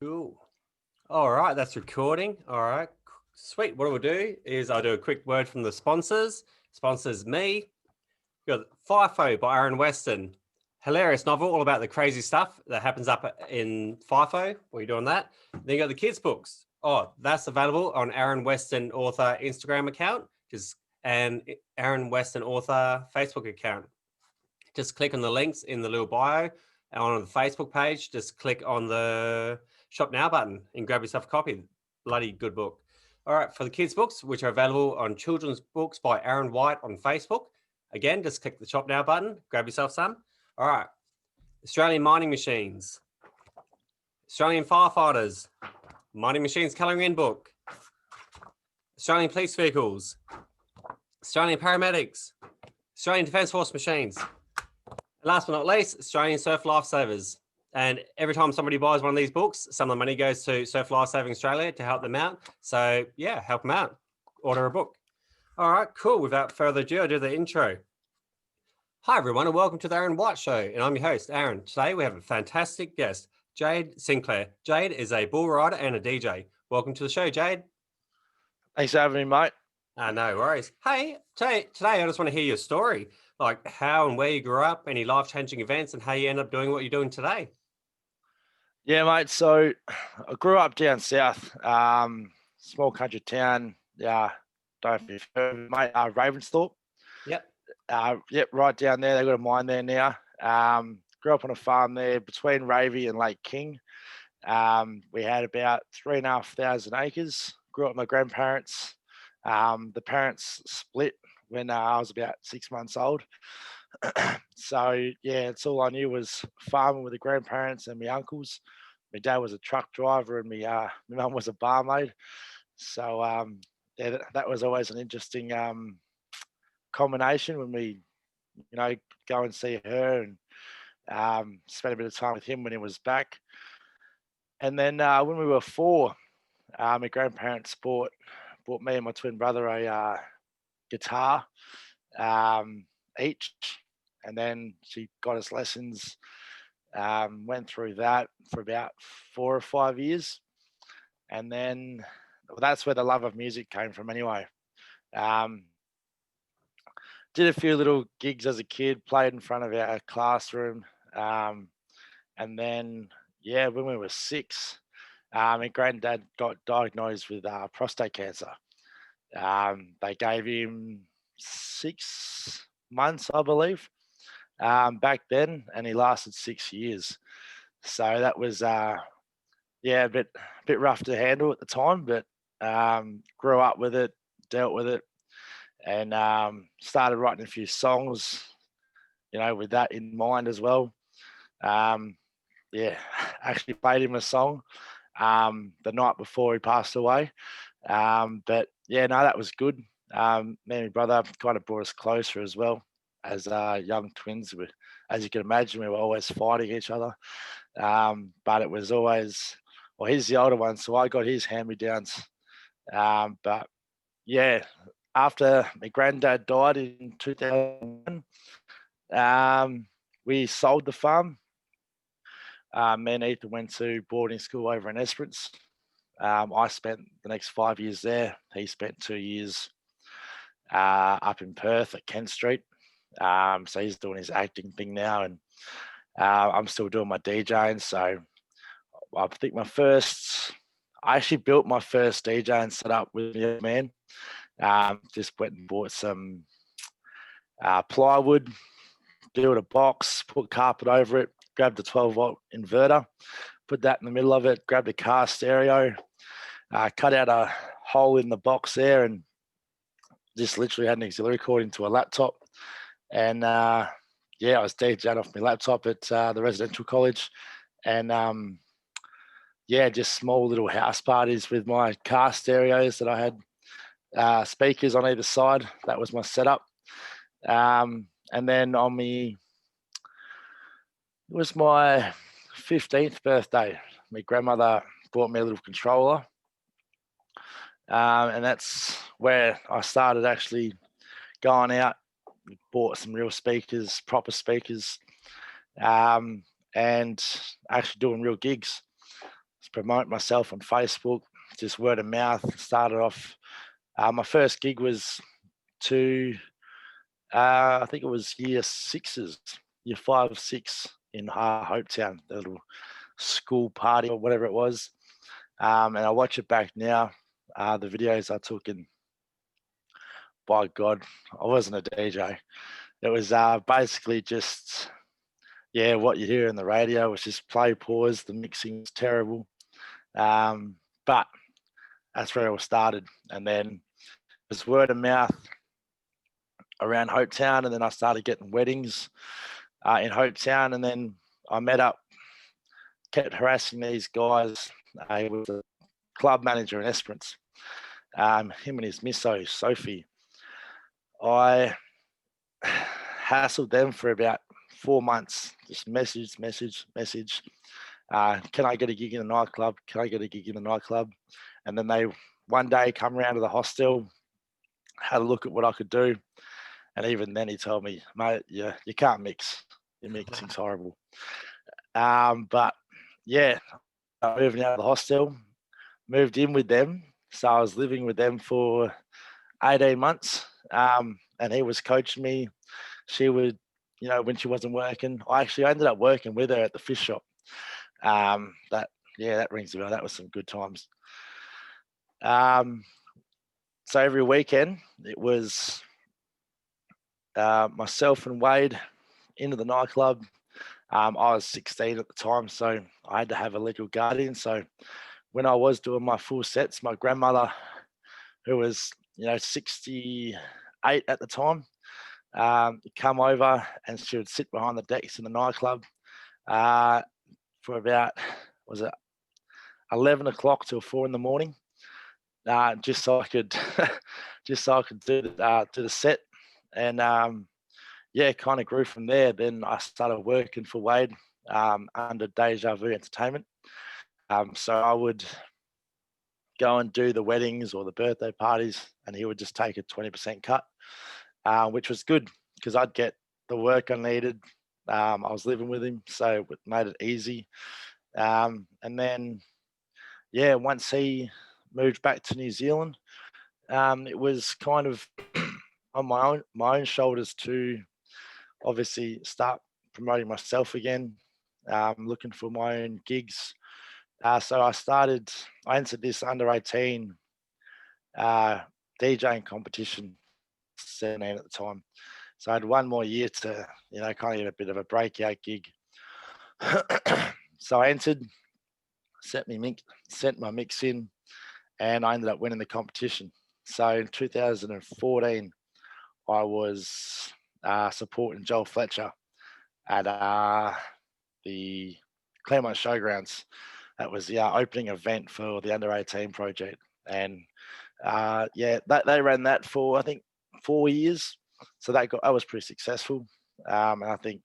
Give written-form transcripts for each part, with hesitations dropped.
Cool. All right, that's recording. All right, sweet. What we'll do is I'll do a quick word from the sponsors. Sponsors me. You got FIFO by Aaron Weston. Hilarious novel all about the crazy stuff that happens up in FIFO. What are you doing that? Then you got the kids' books. Oh, that's available on Aaron Weston author Instagram account, and Aaron Weston author Facebook account. Just click on the links in the little bio on the Facebook page. Just click on the shop now button and grab yourself a copy. Bloody good book. All right, for the kids' books, which are available on Children's Books by Aaron White on Facebook. Again, just click the shop now button, grab yourself some. All right, Australian mining machines, Australian firefighters, mining machines colouring in book, Australian police vehicles, Australian paramedics, Australian Defence Force machines. And last but not least, Australian Surf Lifesavers. And every time somebody buys one of these books, some of the money goes to Surf Lifesaving Australia to help them out. So yeah, help them out. Order a book. All right, cool. Without further ado, I'll do the intro. Hi, everyone, and welcome to the Aaron White Show. And I'm your host, Aaron. Today, we have a fantastic guest, Jayde Sinclair. Jayde is a bull rider and a DJ. Welcome to the show, Jayde. Thanks for having me, mate. No worries. Hey, today I just want to hear your story, like how and where you grew up, any life-changing events, and how you end up doing what you're doing today. Yeah, mate. So I grew up down south, small country town. Yeah, don't know if you've heard of it, mate. Ravensthorpe. Yep. Yep, right down there. They've got a mine there now. Grew up on a farm there between Ravy and Lake King. We had about 3,500 acres. Grew up with my grandparents. The parents split when I was about 6 months old. So yeah, it's all I knew was farming with the grandparents and my uncles. My dad was a truck driver and my mum was a barmaid. So yeah, that was always an interesting combination when we, go and see her and spend a bit of time with him when he was back. And then when we were 4, my grandparents bought me and my twin brother a guitar each, and then she got us lessons. Went through that for about 4 or 5 years, and then that's where the love of music came from. Anyway, did a few little gigs as a kid, played in front of our classroom, and then when we were 6, my granddad got diagnosed with prostate cancer. They gave him 6 months, I believe, back then, and he lasted 6 years. So that was a bit rough to handle at the time, but grew up with it, dealt with it, and started writing a few songs, with that in mind as well. Actually played him a song the night before he passed away. But yeah, no, that was good. Me and my brother kind of brought us closer as well as young twins. As you can imagine, we were always fighting each other. But it was always, well, he's the older one, so I got his hand-me-downs. But yeah, after my granddad died in 2001, we sold the farm. Me and Ethan went to boarding school over in Esperance. I spent the next 5 years there. He spent 2 years up in Perth at Kent Street. So he's doing his acting thing now, and I'm still doing my DJing. So I think I actually built my first DJing setup with a man. Just went and bought some plywood, built a box, put carpet over it, grabbed a 12-volt inverter, put that in the middle of it, grabbed a car stereo, cut out a hole in the box there, and just literally had an auxiliary cord into a laptop. And I was DJing off my laptop at the residential college, and just small little house parties with my car stereos that I had, speakers on either side. That was my setup. And then it was my 15th birthday. My grandmother bought me a little controller. And that's where I started actually going out, bought some real speakers, proper speakers, and actually doing real gigs. promote myself on Facebook, just word of mouth. Started off, my first gig was to, I think it was year 5, 6 in Hopetown, the little school party or whatever it was. And I watch it back now, the videos I took, and by God, I wasn't a DJ. It was basically just, what you hear in the radio was just play, pause. The mixing was terrible. But that's where it all started. And then it was word of mouth around Hopetown. And then I started getting weddings in Hopetown. And then I kept harassing these guys. He was a club manager in Esperance. Him and his misso, Sophie. I hassled them for about 4 months, just message. Can I get a gig in the nightclub? Can I get a gig in the nightclub? And then they one day come around to the hostel, had a look at what I could do. And even then he told me, mate, you can't mix. Your mixing's horrible. But yeah, moving out of the hostel, moved in with them. So I was living with them for 18 months. And he was coaching me. She would, when she wasn't working, I ended up working with her at the fish shop. That rings a bell. That was some good times. So every weekend it was myself and Wade into the nightclub. I was 16 at the time, so I had to have a legal guardian. So when I was doing my full sets, my grandmother, who was 68 at the time, come over, and she would sit behind the decks in the nightclub for about, was it 11 o'clock till 4 in the morning, just so I could do the set. And kind of grew from there. Then I started working for Wade under Deja Vu Entertainment. So I would go and do the weddings or the birthday parties, and he would just take a 20% cut, which was good because I'd get the work I needed. I was living with him, so it made it easy. And then, once he moved back to New Zealand, it was kind of on my own shoulders to obviously start promoting myself again, looking for my own gigs. So I entered this under 18 DJing competition, 17 at the time. So I had one more year to, kind of get a bit of a breakout gig. So I entered, sent my mix in, and I ended up winning the competition. So in 2014, I was supporting Joel Fletcher at the Claremont Showgrounds. That was the opening event for the under 18 project. And they ran that for, I think, 4 years. So that was pretty successful. And I think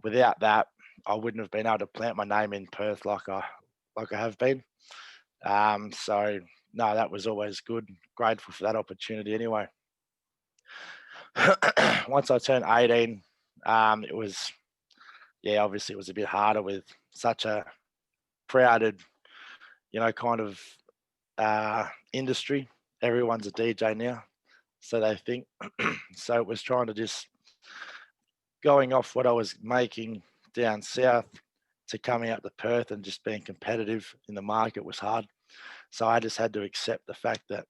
without that, I wouldn't have been able to plant my name in Perth like I have been. So no, that was always good. Grateful for that opportunity anyway. Once I turned 18, it was, obviously it was a bit harder with such a crowded, kind of industry. Everyone's a DJ now, so they think. So it was trying to just going off what I was making down south to coming out to Perth and just being competitive in the market was hard. So I just had to accept the fact that,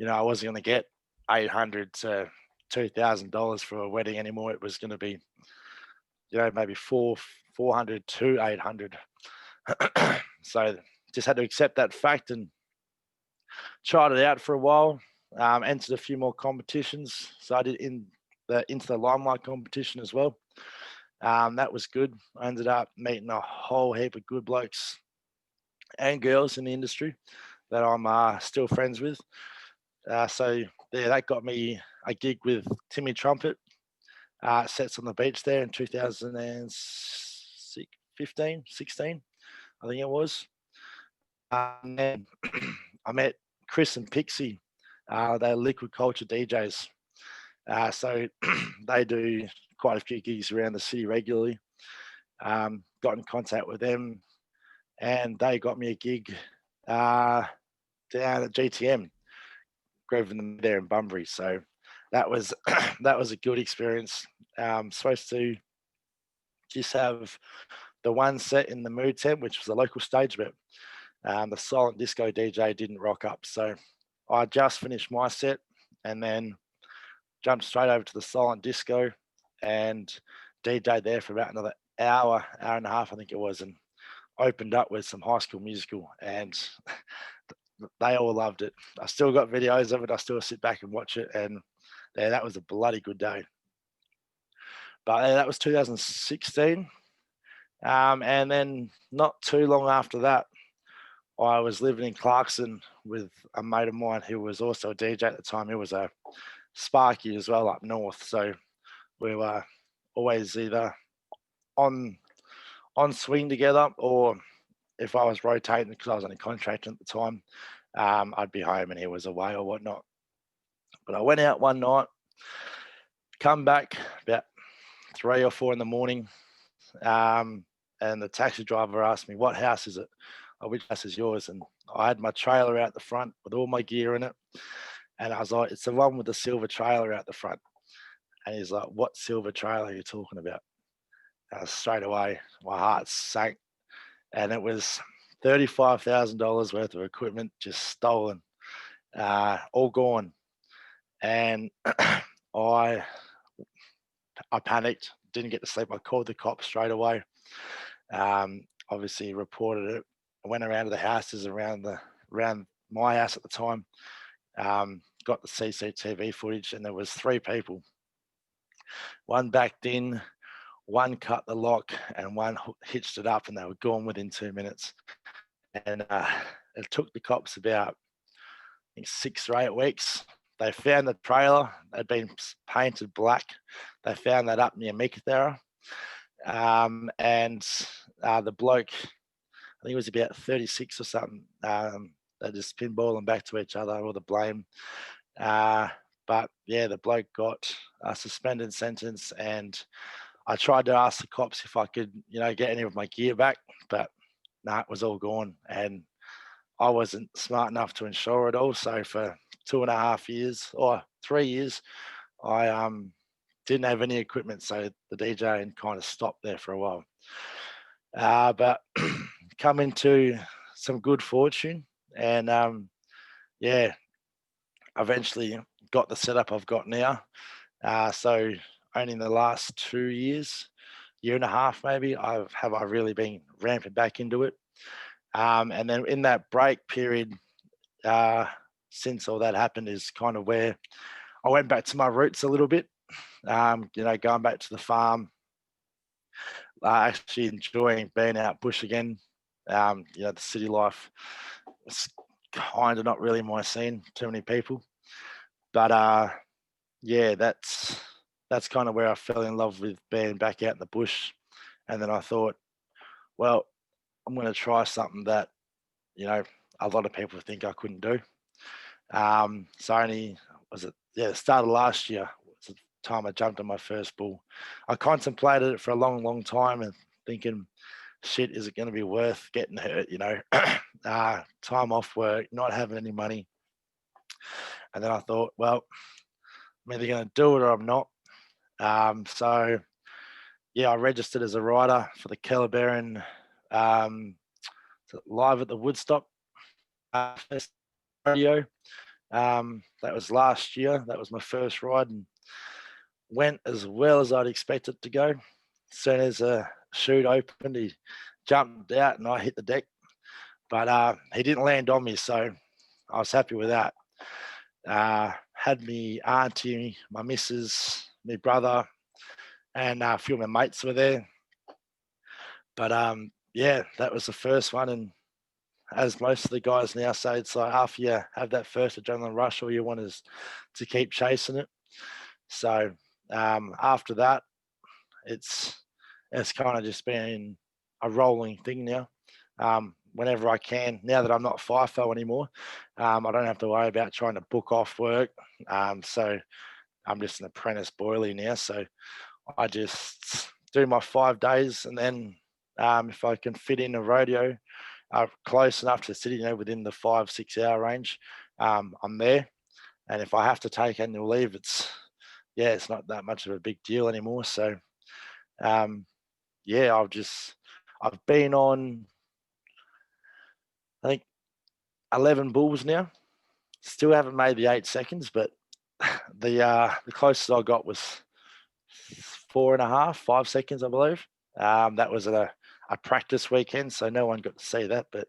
I wasn't going to get $800 to $2,000 for a wedding anymore. It was going to be, maybe $400 to $800. So just had to accept that fact and tried it out for a while. Entered a few more competitions. So I did into the Limelight competition as well. That was good. I ended up meeting a whole heap of good blokes and girls in the industry that I'm still friends with. So that got me a gig with Timmy Trumpet, Sets on the Beach there in 2016, I think it was. And then I met Chris and Pixie. They're Liquid Culture DJs. So they do quite a few gigs around the city regularly. Got in contact with them, and they got me a gig down at GTM, Grosvenor there in Bunbury. So that was that was a good experience. Supposed to just have the one set in the Mood tent, which was a local stage, but the silent disco DJ didn't rock up. So I just finished my set and then jumped straight over to the silent disco and DJ'd there for about another hour and a half, I think it was, and opened up with some High School Musical, and they all loved it. I still got videos of it. I still sit back and watch it, and yeah, that was a bloody good day. But that was 2016. And then not too long after that, I was living in Clarkson with a mate of mine who was also a DJ at the time. He was a Sparky as well up north. So we were always either on swing together, or if I was rotating, because I was only contracting at the time, I'd be home and he was away or whatnot. But I went out one night, come back about 3 or 4 in the morning, and the taxi driver asked me, "What house is it? Oh, which house is yours?" And I had my trailer out the front with all my gear in it. And I was like, "It's the one with the silver trailer out the front." And he's like, "What silver trailer are you talking about?" And straight away, my heart sank. And it was $35,000 worth of equipment just stolen, all gone. And I panicked, didn't get to sleep. I called the cops straight away. Obviously reported it. I went around to the houses around my house at the time, got the CCTV footage, and there was 3 people. One backed in, one cut the lock, and one hitched it up, and they were gone within 2 minutes. And it took the cops about, I think, 6 or 8 weeks. They found the trailer. They'd been painted black. They found that up near Meekatharra. And the bloke, I think it was about 36 or something, they just pinballing back to each other, all the blame. But yeah, the bloke got a suspended sentence, and I tried to ask the cops if I could, get any of my gear back, but no, it was all gone. And I wasn't smart enough to insure it all. So for 2.5 years or 3 years, I didn't have any equipment. So the DJing kind of stopped there for a while. But come into some good fortune, and eventually got the setup I've got now. So only in the last 2 years, 1.5 years maybe, I really been ramping back into it. And then in that break period, since all that happened, is kind of where I went back to my roots a little bit. Going back to the farm, actually enjoying being out bush again. The city life was kind of not really my scene. Too many people, but that's kind of where I fell in love with being back out in the bush. And then I thought, well, I'm going to try something that a lot of people think I couldn't do. So only the start of last year was the time I jumped on my first bull. I contemplated it for a long, long time and thinking, shit, is it going to be worth getting hurt? Time off work, not having any money. And then I thought, well, I'm either going to do it or I'm not. So I registered as a rider for the Kellerberrin live at the Woodstock radio. That was last year. That was my first ride, and went as well as I'd expect it to go. As soon as a chute opened, he jumped out and I hit the deck, but he didn't land on me, so I was happy with that. Had me auntie, my missus, my brother, and a few of my mates were there. But that was the first one, and as most of the guys now say, it's like after you have that first adrenaline rush, all you want is to keep chasing it. So after that, it's kind of just been a rolling thing now. Whenever I can, now that I'm not FIFO anymore, I don't have to worry about trying to book off work. So I'm just an apprentice boilie now. So I just do my 5 days, and then if I can fit in a rodeo are close enough to the city, within the 5-6 hour range, I'm there. And if I have to take annual leave, it's not that much of a big deal anymore. So yeah, I've been on, I think, 11 bulls now. Still haven't made the 8 seconds, but the closest I got was 4.5, 5 seconds, I believe. That was a practice weekend, so no one got to see that, but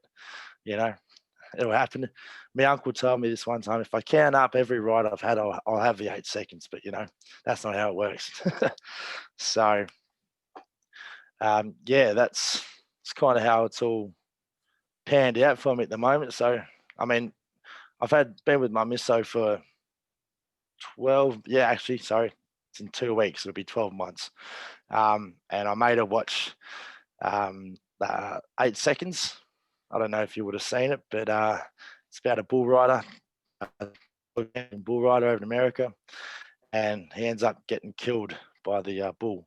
it'll happen. My uncle told me this one time: if I count up every ride I've had, I'll have the 8 seconds. But that's not how it works. So that's kind of how it's all panned out for me at the moment. So I mean, I've been with my misso for 12. Yeah, actually, sorry, it's in 2 weeks. It'll be 12 months. And I made her watch 8 seconds. I don't know if you would have seen it, but it's about a bull rider, over in America, and he ends up getting killed by the bull.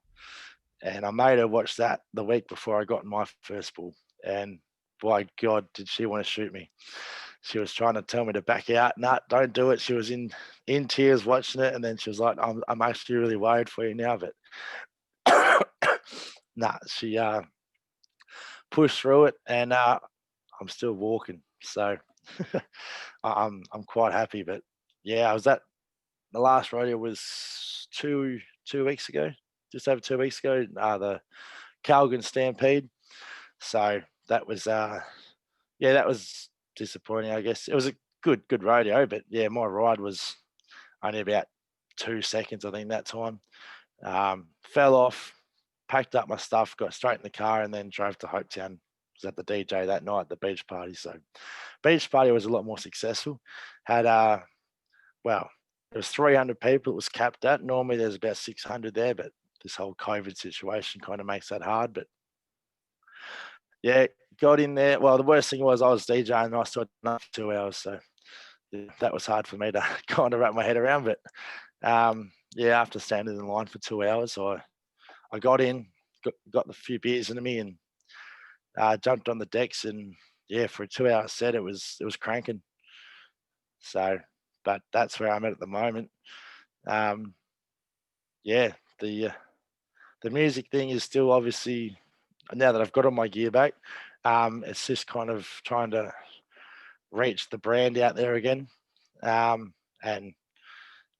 And I made her watch that the week before I got my first bull. And by God, did she want to shoot me? She was trying to tell me to back out. Nah, don't do it. She was in tears watching it, and then she was like, "I'm actually really worried for you now." But nah, she pushed through it, and I'm still walking. So I'm quite happy. But yeah, I was at the last rodeo was two weeks ago, just over 2 weeks ago. The Calgary Stampede. So that was that was disappointing. I guess it was a good rodeo, but yeah, my ride was only about 2 seconds, I think, that time. Fell off, packed up my stuff, got straight in the car, and then drove to Hopetown. Was at the DJ that night, the beach party. So beach party was a lot more successful. Had well, there was 300 people it was capped at. Normally there's about 600 there, but this whole COVID situation kind of makes that hard. But yeah, got in there. Well, the worst thing was I was DJing and I still had for 2 hours. So yeah, that was hard for me to kind of wrap my head around. But after standing in line for 2 hours, I got in, got the few beers into me, and jumped on the decks. And yeah, for a 2 hour set, it was cranking. So, but that's where I'm at the moment. Yeah, the music thing is still, obviously, now that I've got all my gear back, it's just kind of trying to reach the brand out there again. And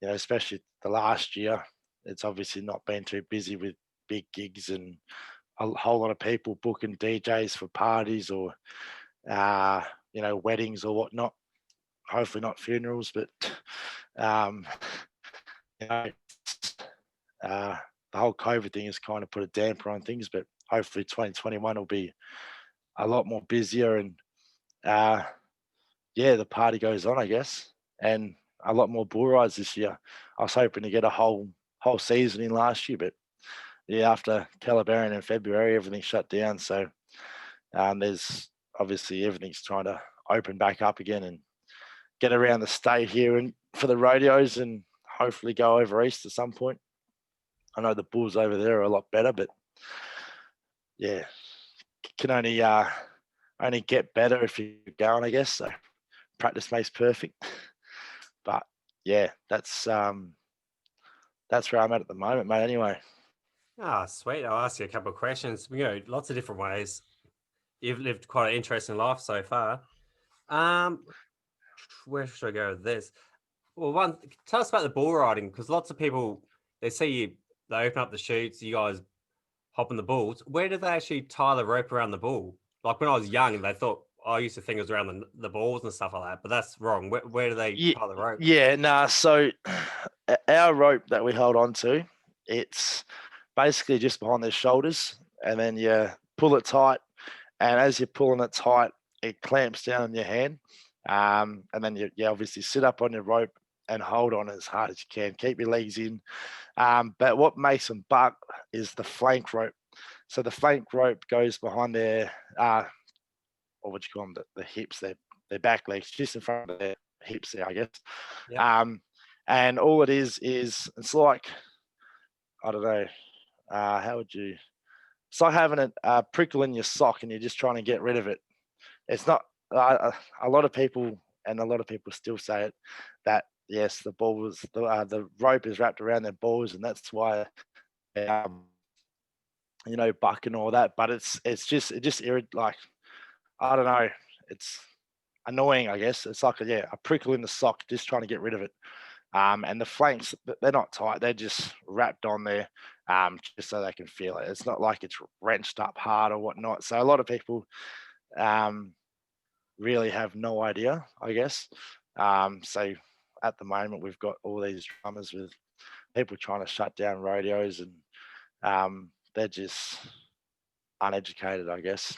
especially the last year, it's obviously not been too busy with big gigs and a whole lot of people booking DJs for parties or weddings or whatnot. Hopefully not funerals, but you know, the whole COVID thing has kind of put a damper on things. But hopefully 2021 will be a lot more busier, and the party goes on, I guess, and a lot more bull rides this year. I was hoping to get a whole season in last year, but yeah, after Calabarin in February, everything shut down. So there's obviously everything's trying to open back up again and get around the state here and for the rodeos, and hopefully go over east at some point. I know the bulls over there are a lot better, but yeah, can only get better if you're going, I guess. So practice makes perfect. But yeah, that's where I'm at the moment, mate. Anyway. Sweet. I'll ask you a couple of questions. Lots of different ways. You've lived quite an interesting life so far. Where should I go with this? Well, tell us about the bull riding, because lots of people, they see you, they open up the chutes, you guys hop on the bulls. Where do they actually tie the rope around the bull? Like when I was young, they thought, I used to think it was around the balls and stuff like that, but that's wrong. Where do they tie the rope? Yeah, nah. So our rope that we hold on to, it's basically just behind their shoulders, and then you pull it tight, and as you're pulling it tight, it clamps down on your hand, and then you obviously sit up on your rope and hold on as hard as you can. Keep your legs in, but what makes them buck is the flank rope. So the flank rope goes behind their, or what you call them, the hips, their back legs, just in front of their hips there, I guess. Yep. And all it is it's like, I don't know, how would you? It's like having a prickle in your sock and you're just trying to get rid of it. it's not. A lot of people, and a lot of people still say it, that yes, the rope is wrapped around their balls, and that's why they, buck and all that. But like, I don't know, it's annoying, I guess. It's like a prickle in the sock, just trying to get rid of it. And the flanks, they're not tight; they're just wrapped on there, just so they can feel it. It's not like it's wrenched up hard or whatnot. So a lot of people really have no idea, I guess. So at the moment, we've got all these dramas with people trying to shut down radios, and they're just uneducated, I guess.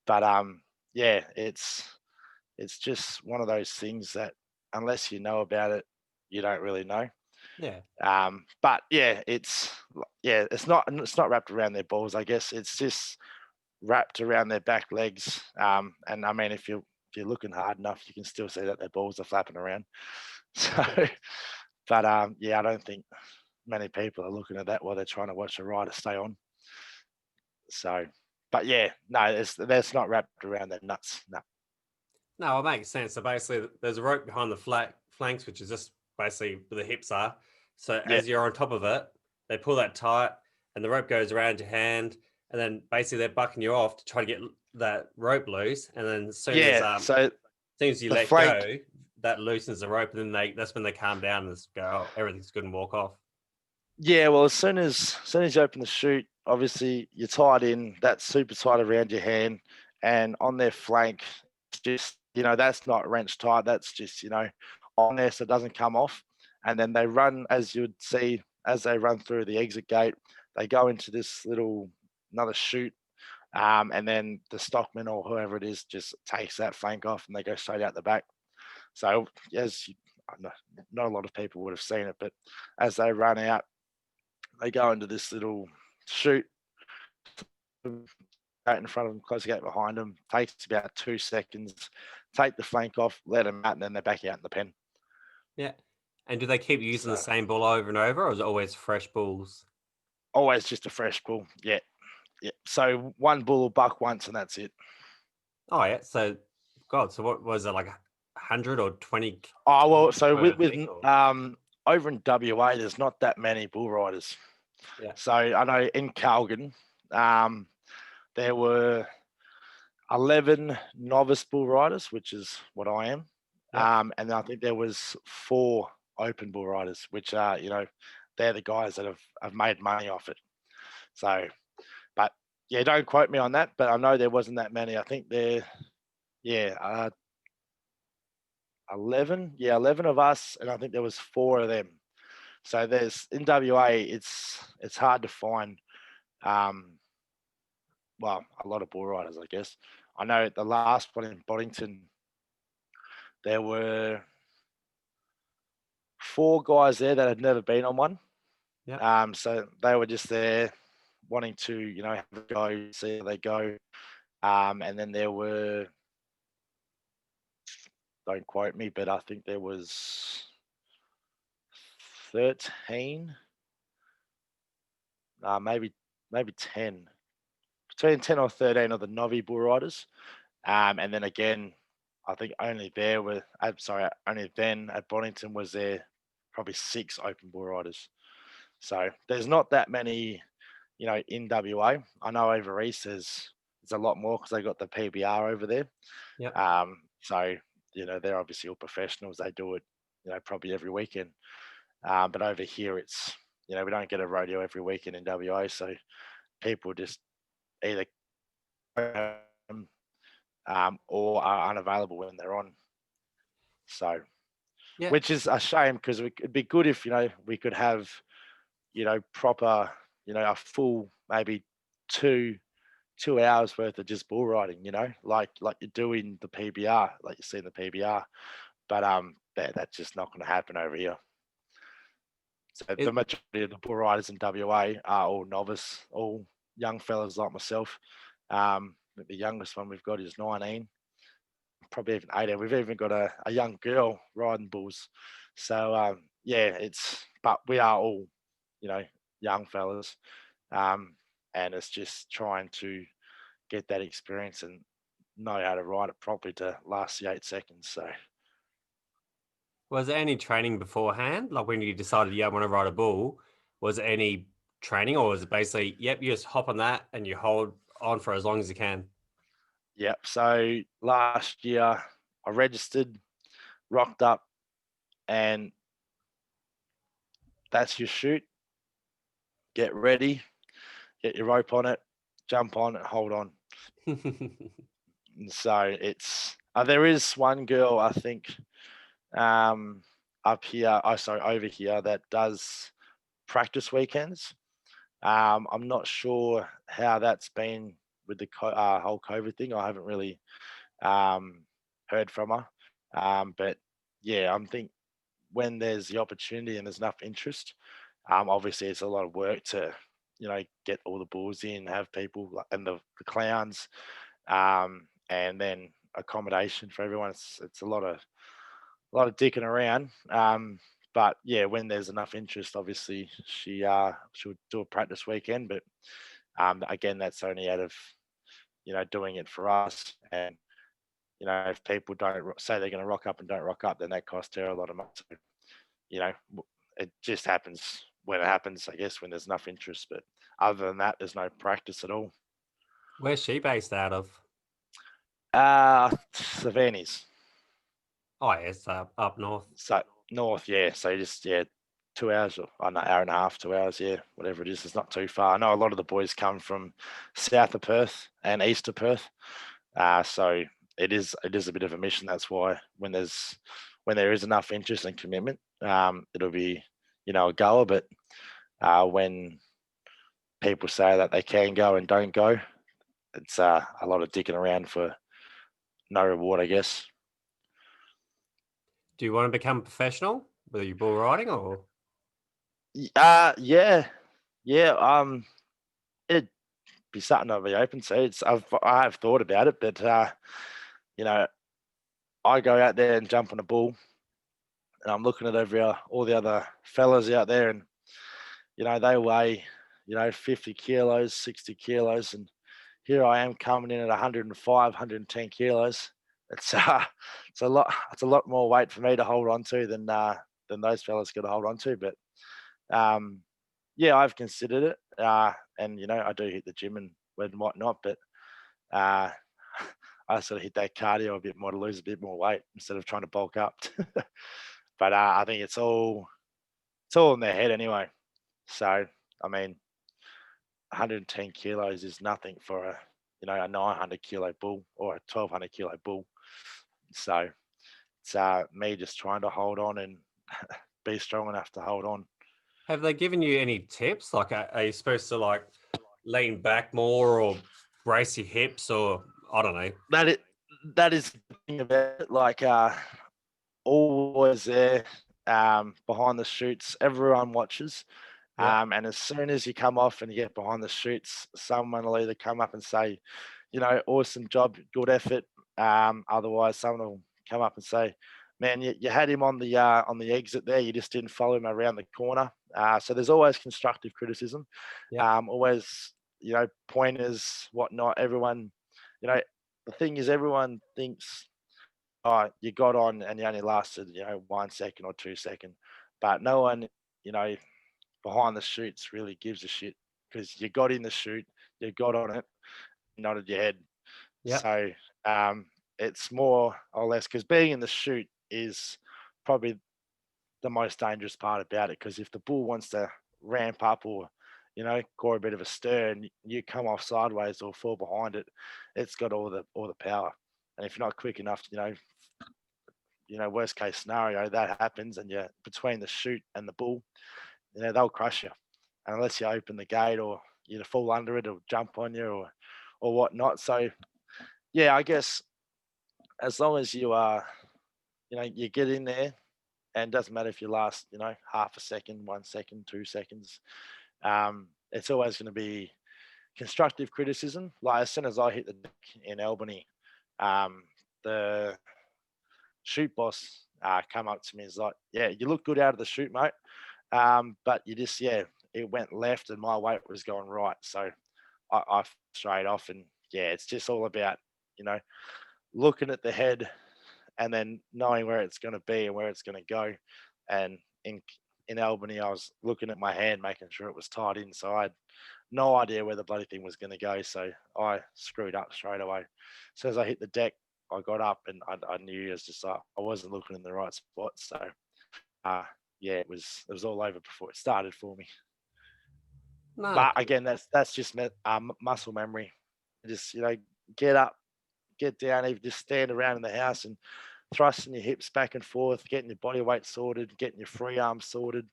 But yeah, it's just one of those things that unless you know about it, you don't really know. Yeah. But yeah, it's not wrapped around their balls. I guess it's just wrapped around their back legs. And I mean, if you're looking hard enough, you can still see that their balls are flapping around. So, but yeah, I don't think many people are looking at that while they're trying to watch a rider stay on. So, but yeah, no, that's not wrapped around their nuts. No. No, it makes sense. So basically, there's a rope behind the flanks, which is just basically where the hips are. So Yeah, as you're on top of it, they pull that tight, and the rope goes around your hand, and then basically they're bucking you off to try to get that rope loose. And then yeah. So as soon as you the let flank, go, that loosens the rope, and then that's when they calm down and just go, oh, everything's good, and walk off. yeah. Well, as soon as you open the chute, obviously you're tied in. That's super tight around your hand, and on their flank, it's just that's not wrenched tight. That's just on there so it doesn't come off. And then they run, as you'd see, as they run through the exit gate, they go into this little another chute. And then the stockman or whoever it is just takes that flank off and they go straight out the back. So I know not a lot of people would have seen it, but as they run out, they go into this little chute out in front of them, close the gate behind them. Takes about 2 seconds. Take the flank off, let them out, and then they're back out in the pen. Yeah. And do they keep using the So same bull over and over, or is it always fresh bulls? always just a fresh bull. Yeah, yeah. So one bull will buck once, and that's it. Oh yeah. So, God. So what was it, like 100 or 20 Oh well, kids so per with thing? Or? over in WA, there's not that many bull riders. Yeah. So I know in Calgary, there were 11 novice bull riders, which is what I am. Yeah. And I think there was 4 open bull riders, which are, they're the guys that have made money off it. So, but yeah, don't quote me on that, but I know there wasn't that many. I think yeah, 11 of us, and I think there was 4 of them. So there's in WA, it's hard to find, well, a lot of bull riders, I guess. I know the last one in Boddington, there were 4 guys there that had never been on one. Yeah. So they were just there wanting to, have a go, see how they go. And then there were, don't quote me, but I think there was 13, maybe 10, between 10 or 13 of the Novi bull riders. And then again, I think only then at Bonington was there probably 6 open bull riders. So there's not that many, in WA. I know over east there's a lot more because they got the PBR over there. Yeah. So they're obviously all professionals. They do it, probably every weekend. But over here it's we don't get a rodeo every weekend in WA, so people just either or are unavailable when they're on. So, Yeah. which is a shame because it'd be good if we could have proper a full maybe 2 hours worth of just bull riding. Like you do in the PBR, like you see in the PBR. But that's just not going to happen over here. So the It, majority of the bull riders in WA are all novice, all young fellas like myself. The youngest one we've got is 19, probably even 18. We've even got a young girl riding bulls. So yeah, but we are all, young fellas. And it's just trying to get that experience and know how to ride it properly to last the 8 seconds. So Was there any training beforehand? Like when you decided, yeah, I want to ride a bull, was there any training or was it basically, yep, you just hop on that and you hold on for as long as you can? yep. So last year I registered, rocked up, and that's your shoot. Get ready, get your rope on it, jump on it, hold on. And so it's there is one girl I think up here, sorry, over here that does practice weekends. I'm not sure how that's been with the whole COVID thing. I haven't really heard from her, but yeah, I'm think when there's the opportunity and there's enough interest, obviously it's a lot of work to get all the bulls in, have people and the clowns, and then accommodation for everyone. It's a lot of dicking around. But yeah, when there's enough interest, obviously she'll do a practice weekend. But again, that's only out of doing it for us. And if people don't say they're going to rock up and don't rock up, then that costs her a lot of money. So, it just happens when it happens, I guess, when there's enough interest. But other than that, there's no practice at all. Where's she based out of? Savannah's. Oh, yeah, it's up north. So north, yeah. So just 2 hours or an hour and a half, 2 hours, yeah, whatever it is. It's not too far. I know a lot of the boys come from south of Perth and east of Perth. So it is a bit of a mission. That's why when there is enough interest and commitment, it'll be a goer. But when people say that they can go and don't go, it's a lot of dicking around for no reward, I guess. Do you want to become professional with your bull riding or? Yeah, yeah. It'd be something I'd be open to. I have thought about it, but you know, I go out there and jump on a bull, and I'm looking at all the other fellas out there, and they weigh 50 kilos, 60 kilos, and here I am coming in at 105, 110 kilos. It's it's a lot more weight for me to hold on to than those fellas got to hold on to. But yeah, I've considered it, and I do hit the gym and whatnot, but uh, I sort of hit that cardio a bit more to lose a bit more weight instead of trying to bulk up. But I think it's all in their head anyway. So I mean, 110 kilos is nothing for a 900 kilo bull or a 1200 kilo bull. So it's me just trying to hold on and be strong enough to hold on. Have they given you any tips? Like, are you supposed to like lean back more or brace your hips or I don't know? That is the thing about it. Like always there behind the chutes, everyone watches. Yeah. And as soon as you come off and you get behind the chutes, someone will either come up and say, awesome job, good effort. Otherwise, someone will come up and say, man, you had him on the exit there. You just didn't follow him around the corner. So there's always constructive criticism. Yeah. Always, pointers, whatnot. Everyone, the thing is, everyone thinks, oh, you got on and you only lasted, 1 second or 2 seconds. But no one, you know, behind the chutes really gives a shit because you got in the chute, you got on it, nodded your head. Yeah. So it's more or less because being in the chute is probably the most dangerous part about it. Because if the bull wants to ramp up or core a bit of a stir and you come off sideways or fall behind it, it's got all the power. And if you're not quick enough, worst case scenario that happens, and you're between the chute and the bull, they'll crush you. And unless you open the gate or you fall under it or jump on you or whatnot. So yeah, I guess as long as you are, you get in there, and it doesn't matter if you last, half a second, 1 second, 2 seconds. It's always going to be constructive criticism. Like as soon as I hit the deck in Albany, the shoot boss come up to me and is like, "Yeah, you look good out of the shoot, mate. But you just, it went left and my weight was going right." So I straight off, and yeah, it's just all about, looking at the head and then knowing where it's going to be and where it's going to go. And in Albany, I was looking at my hand, making sure it was tied in. So I had no idea where the bloody thing was going to go. So I screwed up straight away. So as I hit the deck, I got up and I knew it was just I wasn't looking in the right spot. So yeah, it was all over before it started for me. No, But again, that's just muscle memory. Just get up, get down, even just stand around in the house and thrusting your hips back and forth, getting your body weight sorted, getting your free arms sorted.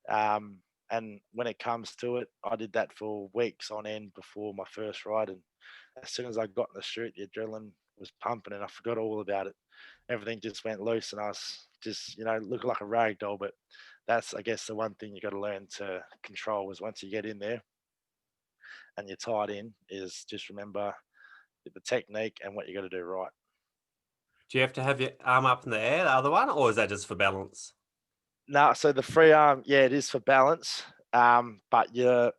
And when it comes to it, I did that for weeks on end before my first ride. And as soon as I got in the chute, the adrenaline was pumping and I forgot all about it. Everything just went loose and I was just, looking like a rag doll. But that's, I guess, the one thing you got to learn to control is once you get in there and you're tied in, is just remember the technique and what you got to do right. do you have to have your arm up in the air, the other one, or is that just for balance? No, so the free arm, yeah, it is for balance, but your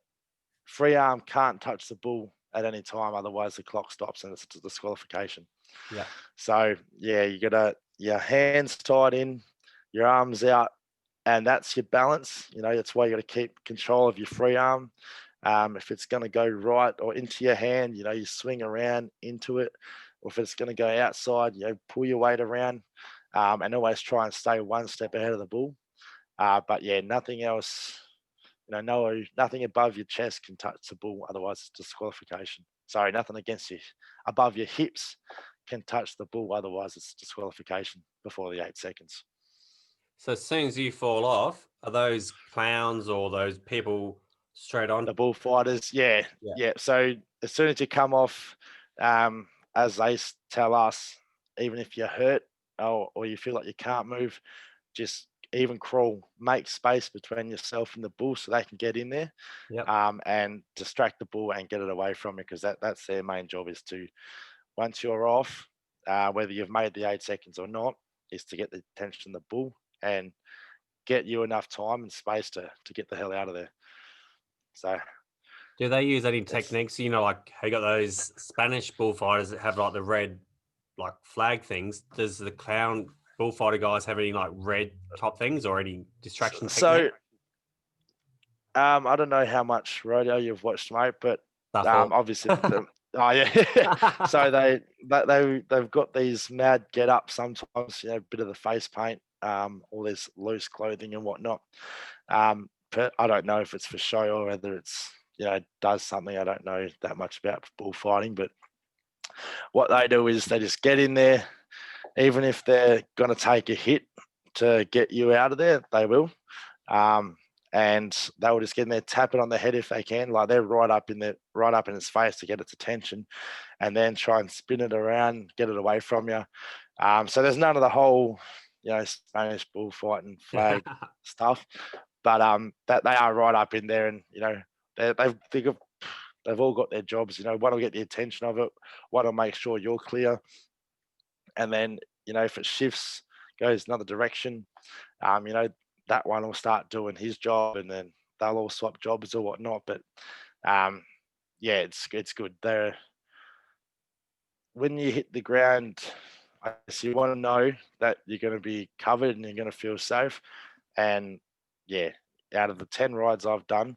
free arm can't touch the bull at any time, otherwise the clock stops and it's a disqualification. Yeah. So yeah, you got your hands tied in, your arms out, and that's your balance. That's why you got to keep control of your free arm. If it's going to go right or into your hand, you swing around into it. Or if it's going to go outside, pull your weight around, and always try and stay one step ahead of the bull. But yeah, nothing else, nothing above your chest can touch the bull, otherwise it's disqualification. Sorry, nothing against you above your hips can touch the bull, otherwise it's disqualification before the 8 seconds. So as soon as you fall off, are those clowns or those people straight on? The bullfighters, yeah. So as soon as you come off, as they tell us, even if you're hurt or you feel like you can't move, just even crawl, make space between yourself and the bull so they can get in there, Yep. and distract the bull and get it away from you, because that's their main job, is to, once you're off, whether you've made the 8 seconds or not, is to get the attention of the bull and get you enough time and space to get the hell out of there. So do they use any techniques? Like how you got those Spanish bullfighters that have like the red, like flag things. Does the clown bullfighter guys have any like red top things or any distraction technique? I don't know how much rodeo you've watched, mate, but obviously, oh yeah. So they've got these mad get ups sometimes, a bit of the face paint, all this loose clothing and whatnot. But I don't know if it's for show or whether it's does something. I don't know that much about bullfighting, but what they do is they just get in there, even if they're going to take a hit to get you out of there, they will. And they will just get in there, tap it on the head if they can, like they're right up in its face to get its attention, and then try and spin it around, get it away from you. So there's none of the whole, Spanish bullfighting flag stuff, but that they are right up in there, and they've all got their jobs. One will get the attention of it, one will make sure you're clear, and then if it shifts, goes another direction, that one will start doing his job, and then they'll all swap jobs or whatnot. But yeah, it's good. When you hit the ground, I guess you want to know that you're going to be covered and you're going to feel safe. And yeah, out of the 10 rides I've done,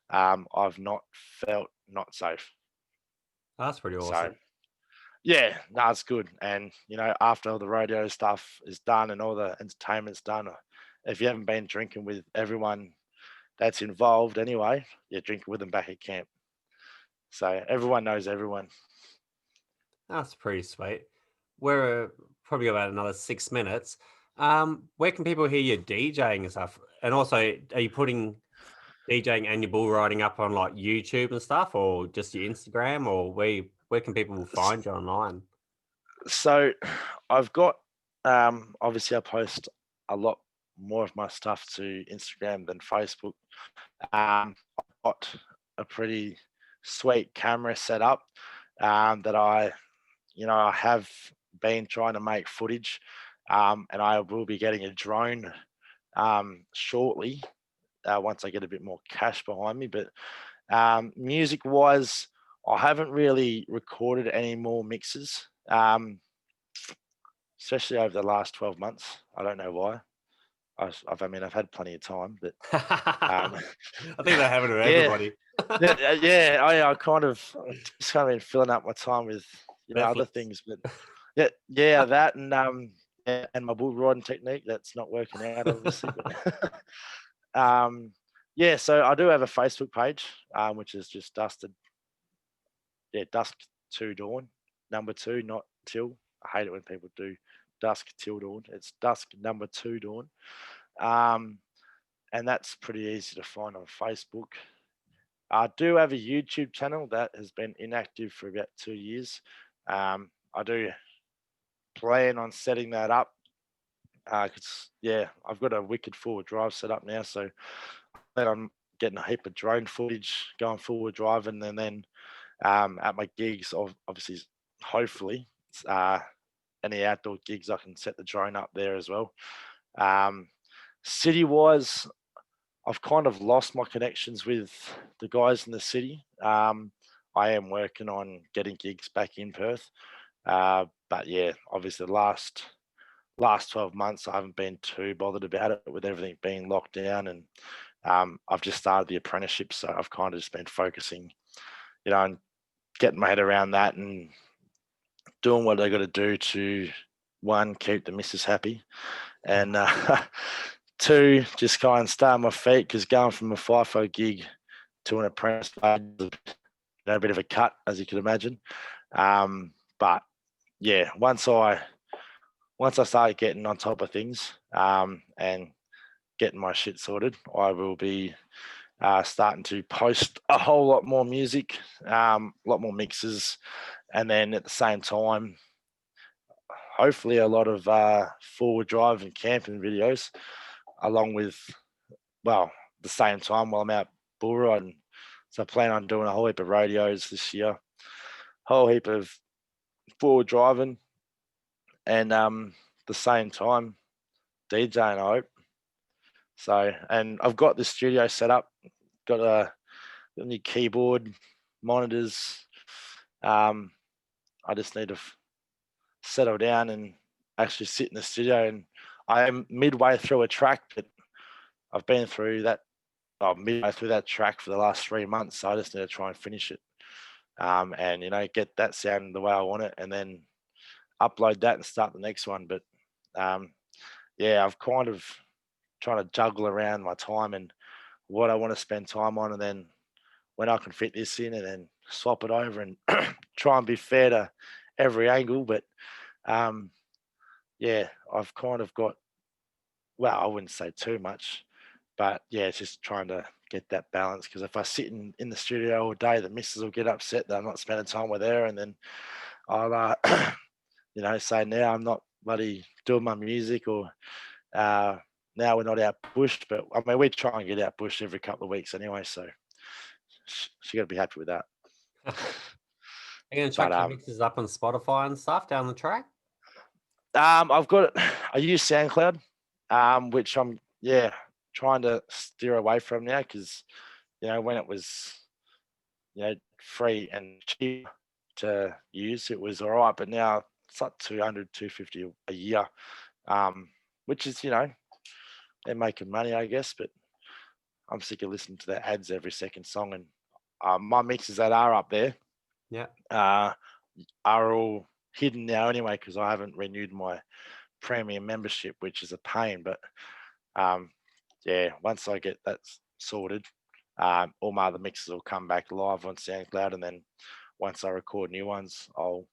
I've not felt not safe. That's pretty awesome. So yeah, no, it's good. And after all the rodeo stuff is done and all the entertainment's done, if you haven't been drinking with everyone that's involved anyway, you're drinking with them back at camp. So everyone knows everyone. That's pretty sweet. We're probably about another 6 minutes. Where can people hear you DJing and stuff? And also, are you putting DJing and your bull riding up on like YouTube and stuff, or just your Instagram, or where can people find you online? So I've got, obviously I post a lot more of my stuff to Instagram than Facebook. I've got a pretty sweet camera set up, that I have been trying to make footage, and I will be getting a drone shortly, once I get a bit more cash behind me. But music wise, I haven't really recorded any more mixes. Especially over the last 12 months. I don't know why. I've had plenty of time, but I think that happened to yeah, everybody. I kind of just kind of been filling up my time with other Netflix. things, but that and my bull riding technique that's not working out obviously, but so I do have a Facebook page, which is just dusk to dawn, number 2, not till. I hate it when people do dusk till dawn. It's dusk number 2 dawn. And that's pretty easy to find on Facebook. I do have a YouTube channel that has been inactive for about 2 years. I do plan on setting that up because I've got a wicked forward drive set up now, so I plan on getting a heap of drone footage going forward driving, and then at my gigs, obviously, hopefully, any outdoor gigs, I can set the drone up there as well. City-wise, I've kind of lost my connections with the guys in the city. I am working on getting gigs back in Perth. But yeah, obviously the last 12 months, I haven't been too bothered about it with everything being locked down. And I've just started the apprenticeship. So I've kind of just been focusing, on getting my head around that and doing what I got to do to, one, keep the missus happy, and 2, just kind of stay on my feet, because going from a FIFO gig to an apprentice, a bit of a cut, as you can imagine. But yeah, once I start getting on top of things and getting my shit sorted, I will be starting to post a whole lot more music, a lot more mixes, and then at the same time, hopefully a lot of forward drive and camping videos, along with, the same time while I'm out bull riding. So I plan on doing a whole heap of radios this year, whole heap of forward driving, and the same time DJing, I hope. So, and I've got the studio set up, got a new keyboard, monitors. I just need to settle down and actually sit in the studio, and I am midway through a track, but I've been through that midway through that track for the last 3 months, so I just need to try and finish it, and get that sounding the way I want it, and then upload that and start the next one. But I've kind of trying to juggle around my time and what I want to spend time on, and then when I can fit this in, and then swap it over and try and be fair to every angle. But I've kind of got, I wouldn't say too much, but it's just trying to get that balance, because if I sit in the studio all day, the missus will get upset that I'm not spending time with her, and then I'll say now I'm not bloody doing my music, or now we're not out bush. But I mean, we try and get out bush every couple of weeks anyway, so she got to be happy with that. Are you going to check your mixes up on Spotify and stuff down the track? I've got it. I use SoundCloud, which I'm trying to steer away from now, because when it was free and cheap to use, it was all right. But now it's like 200, 250 a year, which is they're making money, I guess. But I'm sick of listening to their ads every second song, and my mixes that are up there, are all hidden now anyway, because I haven't renewed my premium membership, which is a pain. But once I get that sorted, all my other mixes will come back live on SoundCloud, and then once I record new ones, I'll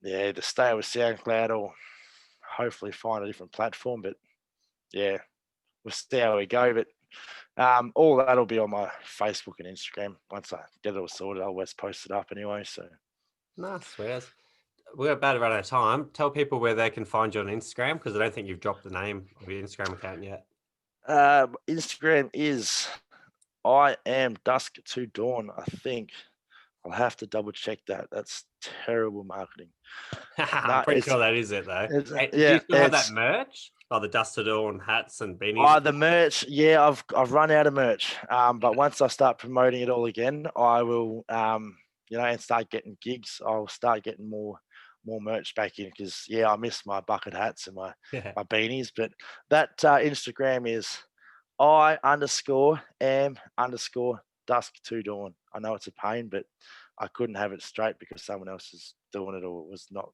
either stay with SoundCloud or hopefully find a different platform. But we'll see how we go. But all that'll be on my Facebook and Instagram. Once I get it all sorted, I'll always post it up anyway. So nice, swears. We're about to run out of time. Tell people where they can find you on Instagram, because I don't think you've dropped the name of your Instagram account yet. Instagram is I am dusk to dawn. I think I'll have to double check that. That's terrible marketing. I'm pretty sure that is it, though. Do you still have that merch? The Dusk to Dawn hats and beanies? The merch, I've run out of merch. But once I start promoting it all again, I will, and start getting gigs, I'll start getting more more merch back in because I miss my bucket hats and my Yeah. beanies. But that Instagram is I_am_dusk to dawn. I know it's a pain, but I couldn't have it straight because someone else is doing it or was not,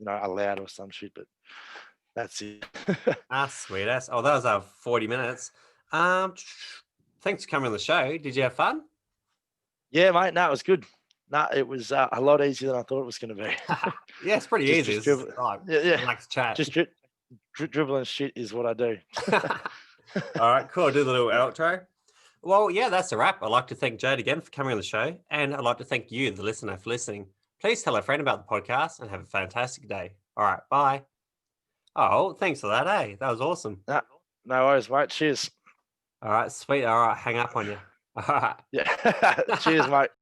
allowed or some shit. But that's it. Sweet ass. Oh, that was our 40 minutes. Thanks for coming on the show. Did you have fun? Yeah, mate. No, it was good. No, it was a lot easier than I thought it was going to be. Yeah, it's pretty easy. It's dribble, like, yeah. relaxed chat. Just dribbling shit is what I do. All right, cool. I'll do the little outro. Well, yeah, that's a wrap. I'd like to thank Jayde again for coming on the show. And I'd like to thank you, the listener, for listening. Please tell a friend about the podcast and have a fantastic day. All right, bye. Oh, thanks for that, eh? That was awesome. No worries, mate. Cheers. All right, sweet. All right, hang up on you. All right. Yeah. Cheers, mate.